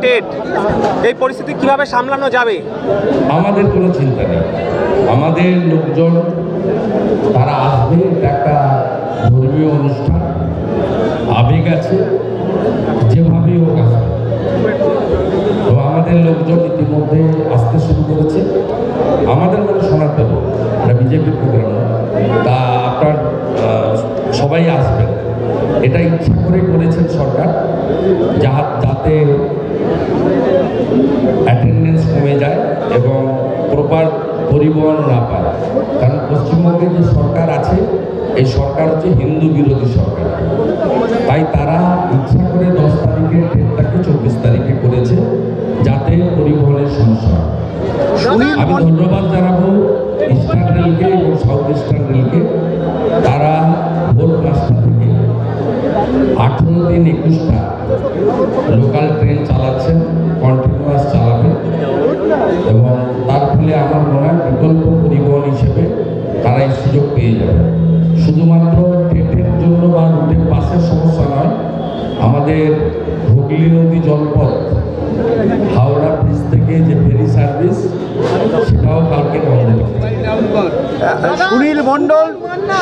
TET এই পরিস্থিতি কিভাবে সামলানো যাবে? আমাদের কোনো চিন্তা নেই, আমাদের লোকজন তারা আসবে, একটা ধর্মীয় অনুষ্ঠান, আবেগ আছে, যেভাবেই হোক আসবে। তো আমাদের লোকজন ইতিমধ্যে আসতে শুরু করেছে। আমাদের মানে সনাতন, এটা বিজেপির প্রোগ্রাম, তা আপনার সবাই আসবেন, এটা ইচ্ছা করে করেছেন সরকার, যাতে অ্যাটেন্ডেন্স কমে যায় এবং প্রপার পরিবহন না পায়। কারণ পশ্চিমবঙ্গে যে সরকার আছে, এই সরকার হচ্ছে হিন্দু বিরোধী সরকার, তাই তারা ইচ্ছা করে 10 তারিখে ট্রেনটাকে 24 তারিখে করেছে, যাতে পরিবহনের সমস্যা হয়। আমি ধন্যবাদ জানাবো ইস্টার্ন রেলকে এবং সাউথ ইস্টার্ন রেলকে, তারা ভোর 5টা থেকে 18 দিন 21টা লোকাল ট্রেন চালাচ্ছেন, কন্টিনিউয়াস চালাবেন, এবং তার ফলে আমার মনে হয় বিকল্প পরিবহন হিসেবে তারা এই সুযোগ পেয়ে যাবে। শুধুমাত্র ট্রেনের জন্য বা রুটের পাশের সমস্যা নয়, আমাদের হুগলি নদী জলপথ হাওড়া ব্রিজ থেকে যে ফেরি সার্ভিস, সেটাও কালকে বন্ধ হবে।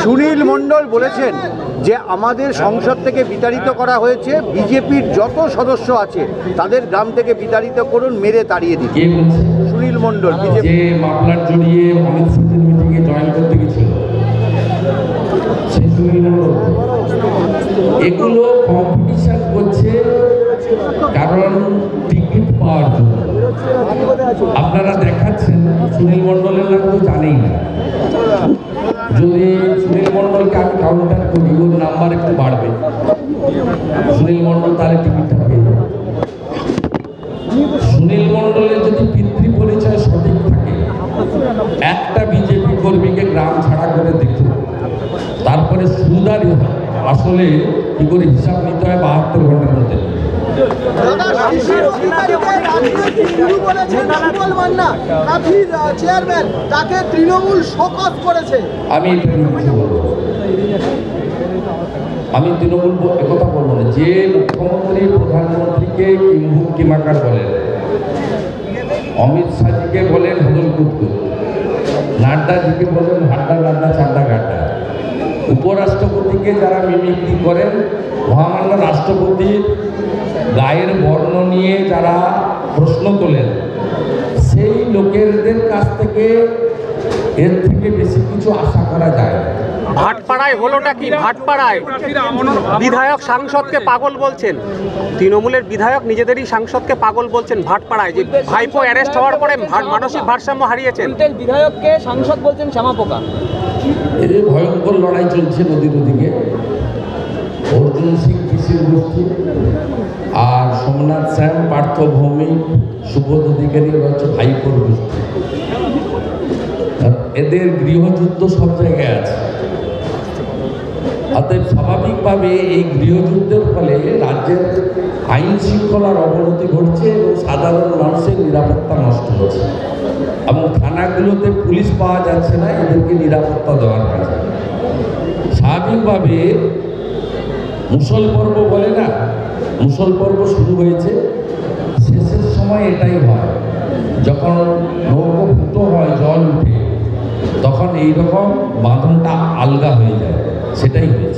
সুনীল মণ্ডল বলেছেন যে আমাদের সংসদ থেকে বিতাড়িত করা হয়েছে, বিজেপির যত সদস্য আছে তাদের গ্রাম থেকে বিতাড়িত করুন, মেরে তাড়িয়ে দিন। কে বলছে? সুনীল মণ্ডল, যে মামলার জড়িয়ে অমিত সিংয়ের মিটিংয়ে জয়েন করতে গেছিল, সেই সুনীল মণ্ডল। এগুলো কম্পিটিশন করছে কারণ টিকিট পাওয়ার জন্য। আপনারা দেখাচ্ছেন, সুনীল মণ্ডলের নাম তো জানেই না। যদি সুনীল মণ্ডলকে আমি কাউন্টার করি, ওর নাম্বার একটু বাড়বে, সুনীল মণ্ডল তাহলে টিকিটটা পেয়ে যাবে। সুনীল মণ্ডলের যদি পিতৃ পরিচয় সঠিক থাকে, একটা বিজেপি কর্মীকে গ্রাম ছাড়া করে দেখুন, তারপরে সুদারি আসলে কি করে হিসাব নিতে হয় 72 ঘন্টার মধ্যে। আমি তৃণমূল একথা বলবো না। যে মুখ্যমন্ত্রী প্রধানমন্ত্রীকে কিম্ভূত কিমাকার বলেন, অমিত শাহজিকে বলেন হুদুল কুতকুত, নাড্ডাজিকে বলেন হাড্ডা নাড্ডা চাড্ডা গাড্ডা, উপরাষ্ট্রপতিকে যারা মিমিক্রি করেন, মহামান্য রাষ্ট্রপতির গায়ের বর্ণ নিয়ে যারা প্রশ্ন তোলেন, সেই লোকেদের কাছ থেকে এর থেকে বেশি কিছু আশা করা যায় না। ভাটপাড়ায় হলোটা কি? ভাটপাড়ায় বিধায়ক সাংসদকে পাগল বলছেন, তৃণমূলের বিধায়ক নিজেদেরই সাংসদকে পাগল বলছেন ভাটপাড়ায়, যে ভাইপো অ্যারেস্ট হওয়ার পরে মানসিক ভারসাম্য হারিয়েছেন। বিধায়ককে সাংসদ বলছেন শ্যামাপোকা। এই ভয়ঙ্কর লড়াই চলছে নদীর ওদিকে। অর্জুন সিং কৃষির গোষ্ঠী আর সোমনাথ শ্যাম, পার্থ ভৌমিক, সুবোধ অধিকারী হচ্ছে ভাইপোর গোষ্ঠী। এদের গৃহযুদ্ধ সব জায়গায় আছে। অতএব স্বাভাবিকভাবে এই গৃহযুদ্ধের ফলে রাজ্যের আইন শৃঙ্খলার অবনতি ঘটছে এবং সাধারণ মানুষের নিরাপত্তা নষ্ট হচ্ছে, এবং থানাগুলোতে পুলিশ পাওয়া যাচ্ছে না এদেরকে নিরাপত্তা দেওয়ার কাছে। স্বাভাবিকভাবে মুসল পর্ব বলে না, মুসল পর্ব শুরু হয়েছে, শেষের সময় এটাই হয়, যখন নৌকো ফুটো হয়, জল উঠে, তখন এইরকম বাঁধনটা আলগা হয়ে যায়, সেটাই হয়েছে।